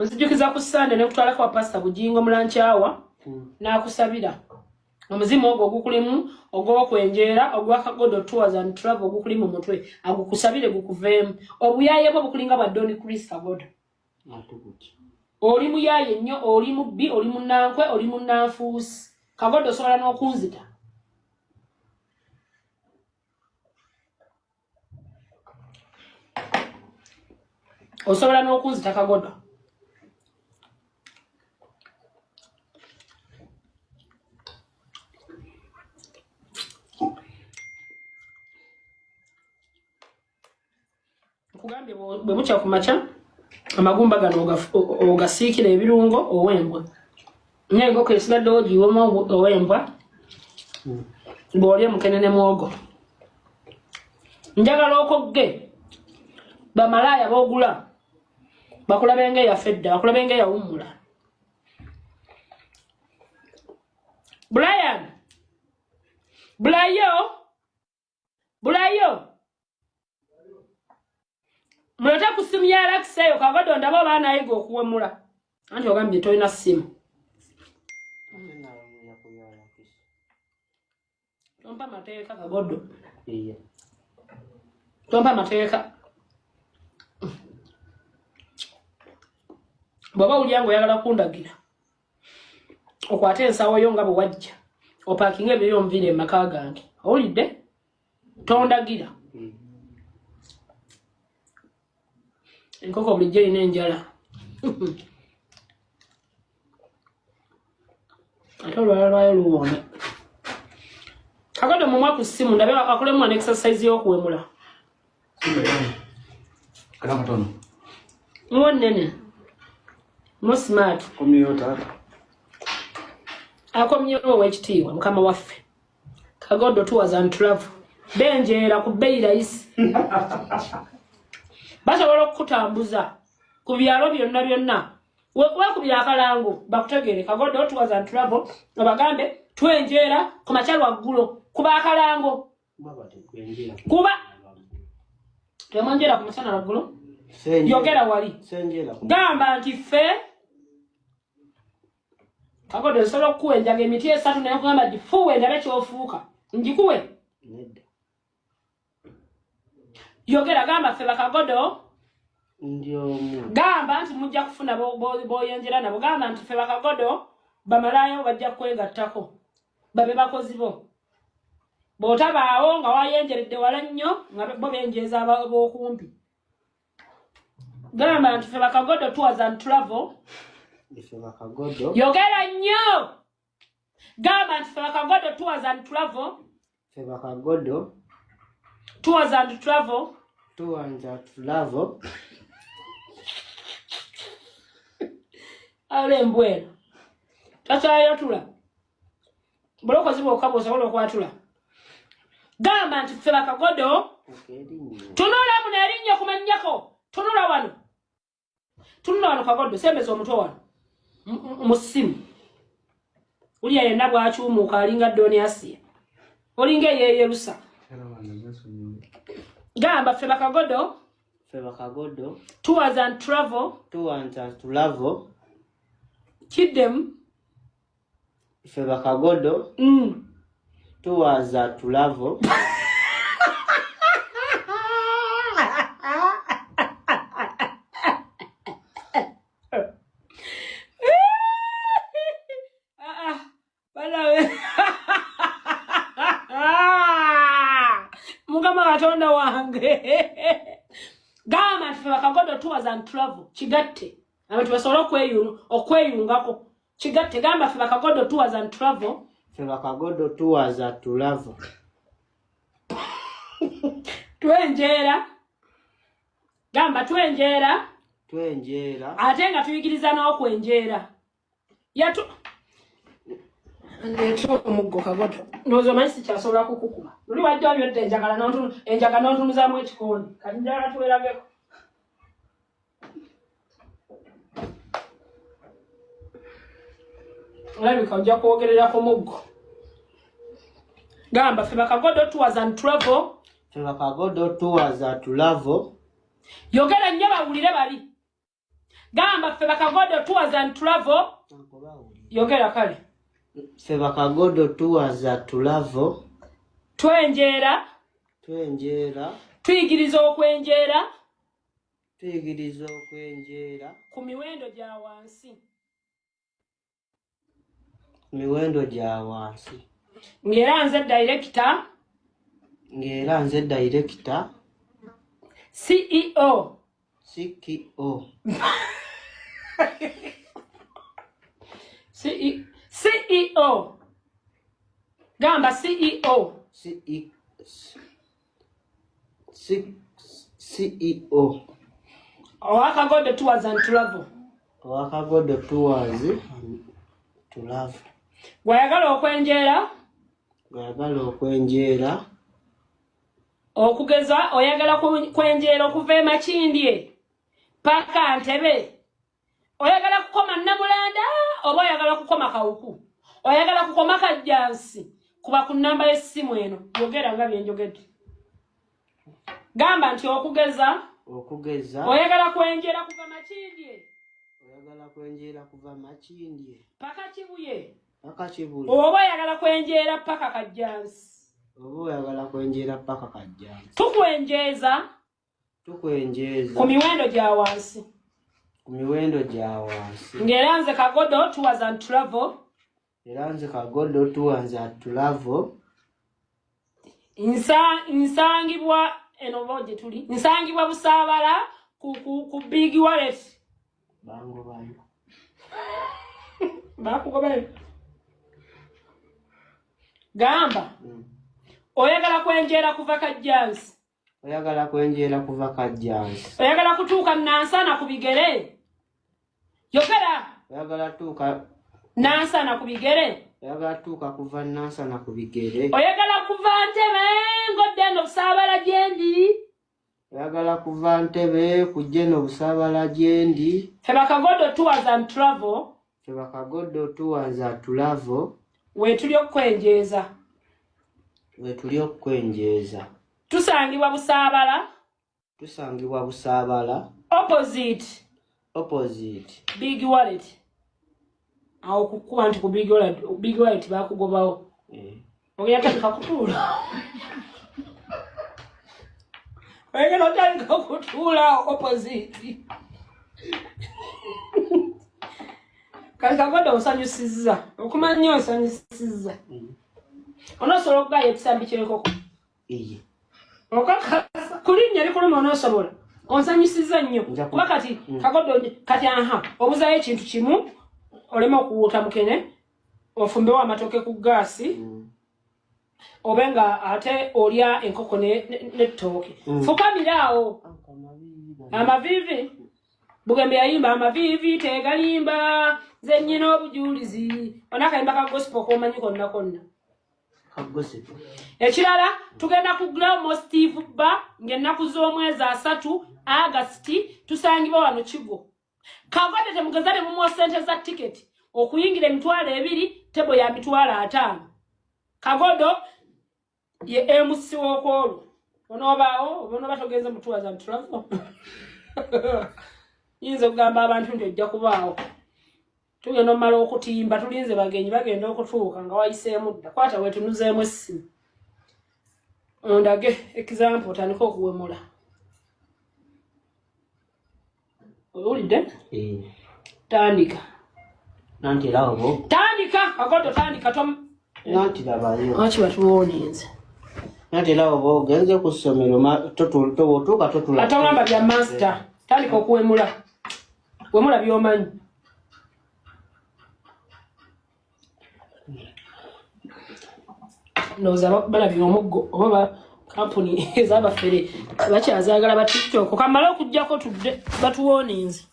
Nzijukiza ku Sunday ne kutwala kwa Pastor Bujingo mulanchawa na kusabira. Omuzimu ogwo gukulimu ogw'okwenjeera ogw'akagodo tours and travel ogukulimu mutwe agukusabire gukuveemu obuyaye bwo bukulinga bwa Don Chris Kagodo. Oli muyaye nnyo oli mubbi oli munankwe oli munanfuusi Kagodo osobola n'okunzita. Osobola n'okunzita Kagodo. Kugambye bwe mucha kumacha amagumba gano ogasiikira ebirungo owembwa. Nyengo kwesina doji woma owembwa. Bwolye mukenene mwogo. Njagala okogge bamalaya bogula bakulabenge ya fedda bakulabenge ya umula. Bulayo Muleta kusimu ya Alexeyo Kagodo ndabo bana yigo okuwemula. Anti ogambye toyina simu. Tompa mateeka Kagodo. Iye. Tompa mateeka. Baba ulyango yagala kundagira. Okwate ensawo yo nga bwe wajja. Opakinga ebyo mvire maka gange. Olidde? Tondagira. Enkoko bulijjo ina enjala. Ate olwalwayo luwone. Kagodo mumwa ku ssimu ndabe akolemu an exercise y'okuwemula. Akamatono. Mwonene. Mo smart. Komyota. Akomyewo wekitiibwa mukama waffe. Kagodo tours and travel. Benjeera ku bbeeyi rayisi. Basobola okutambuza ku byalo byonna. Wakubira akalango bakutegere Kagodo tours and travel abagambe twenjeera ku makyalo aggulo kuba akalango. Kuba temonjera ku makyalo aggulo. Yogera wali. Gamba nti ffe Kagodo osobola okuwenjaga emiti esatu naye kugamba nti fuwe ndabe kyofuuka. Njikuwe. Yogera gamba ffe Kagodo gamba nti mujja kufuna boyenjera nabo gamba nti ffe Kagodo bamalayo bajja kwegattako babe bakozi bo bw'otabaawo nga wayenjeredde wala nnyo nga bo benjeeza ab'okumpi. Gamba nti ffe Kagodo tours and travel yogera nnyo gamba nti ffe Kagodo tours and travel Kagodo tours and travel ale mbwena takyayotula bulokozi bwokka bw'osobola okwatula. Gamba nti ffe Kagodo tunula muno erinnya kumannyako tunula wano Kagodo sembeza omutwe wano mu ssimu uliya yenna bw'akyumuuka alinga Doniasiya olinga eyeyerusa. Gamba ffe Kagodo tours and travel kiddemu ffe Kagodo tours and travel Mukama Katonda wange. Gamba ffe Kagodo tours and travel kigatte abantu basobola okweyungako kigatte. Gamba ffe Kagodo tours and travel twenjeera. Gamba twenjeera ate nga tuyigiriza n'okwenjeera yatu ndeetwa omuggo Kagodo ndowooza omanyi sikyasobola kukukuba luli wajja obyodde enjaga n'ontunuzaamu ekikooni kati njagala tuwerageko. Olabika ojja kwogererako muggo. Gamba ffe Kagodo tours and travel Kagodo tours and travel yogera nnyo bawulire bali Gamba ffe Bakagodo Tours and Travel. Yogera kale. Ffe Bakagodo Tours and Travel. Twenjera. Tuyigiriza okwenjera. Ku miwendo gya wansi. Ngera nze director. CEO. CEO. Gamba CEO. CEO. Bakagodo Tours and Travel. Bakagodo Tours and Travel. Gwayagala okwenjera. Okugeza oyagala kwenjera okuva e Makindye paka Ntebe. Oyagala kukoma Namulanda oba oyagala kukoma Kawuku. Oyagala kukoma Kajjansi kuba ku namba y'essimu eno. Yogera nga byenjogedde. Gamba nti okugeza oyagala kwenjera kuva Makindye paka Kibuye. Oba oyagala kwenjera paka Kajjansi. Tukwenjeza ku miwendo gya wansi. Ngera nze Kagodo Tours and Travel. Nsangibwa enoboje tuli. Nsangibwa Busaabala ku Big Wallet. Bakugobere. Gamba. Oyagala kwenjera kuva Kajjansi. Oyagala kutuuka Nansana ku bigere. Yogera. Oyagala tuuka Nansana ku bigere. Oyagala tuuka kuva Nansana ku bigere. Oyagala kuva Ntebe ng'odde no Busaabala gyendi. Oyagala kuva Ntebe kujje no Busaabala gyendi. Ffe Bakagodo Tours and Travel. Wetuli okwenjeza. Tusangibwa Busaabala. Opposite. Big Wallet. Awo kukuba nti ku Big Wallet bakugobawo. Ogenda kutuula. Ogenda kutuula opposite. Kagodo osanyusizza. Okumanya osanyusizza. Onosobola okugaaya ekisambi ky'enkoko. Kulinnya likuluma onosobola. Onsanyusizza nnyo. Kuba kati Kagodo kati obuzaayo ekintu kimu olema okuwuuta mukene ofumbewo amatooke ku gaasi obe nga ate olya enkoko n'ettooke. Fukamirawo. Amaviivi. Bugembe yayimba amaviivi tegalimba nze nnyina obujulizi. Onakayimba ka gospel k'omanyi konna. Ekirala tugenda ku Glamo Steve Bar ng'ennaku z'omwezi 3 August tusangibwa wano Kigo. Kagodo temugeza ne mumuwa ssente za tiketi okuyingira emitwalo 2 tebo ya mitwalo 5. Kagodo ye MC w'okwolwo. Onoba togenze mu Tours and Travel. Yinza okugamba abantu nti ojja kubaawo. Tugenda omala okutimba tulinze bagenyi bagenda okutuuka nga wayiseemu dda. Kwata wetunuzeemu essimu. Ondage example otandika okuwemula. Owulidde? Tandika. Tandika. Kagodo tandika. Lwaki batuwooninze? Natera oba ogenze ku ssomero totuuka totula. Atagamba bya master. Tandika okuwemula. Wemula by'omanyi. Noza balabye omuggo oba kampuni ez'abafere bakyazaagala ba TikTok. Kamala okujjako tudde batuwooninze.